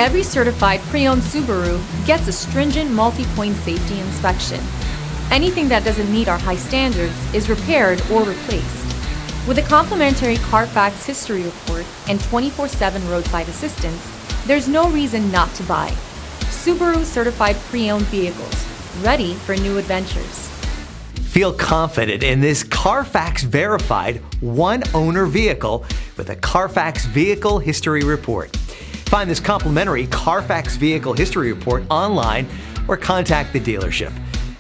Every certified pre-owned Subaru gets a stringent multi-point safety inspection. Anything that doesn't meet our high standards is repaired or replaced. With a complimentary Carfax history report and 24/7 roadside assistance, there's no reason not to buy. Subaru certified pre-owned vehicles, ready for new adventures. Feel confident in this Carfax verified one-owner vehicle with a Carfax Vehicle History Report. Find this complimentary Carfax Vehicle History Report online or contact the dealership.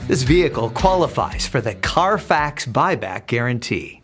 This vehicle qualifies for the Carfax Buyback Guarantee.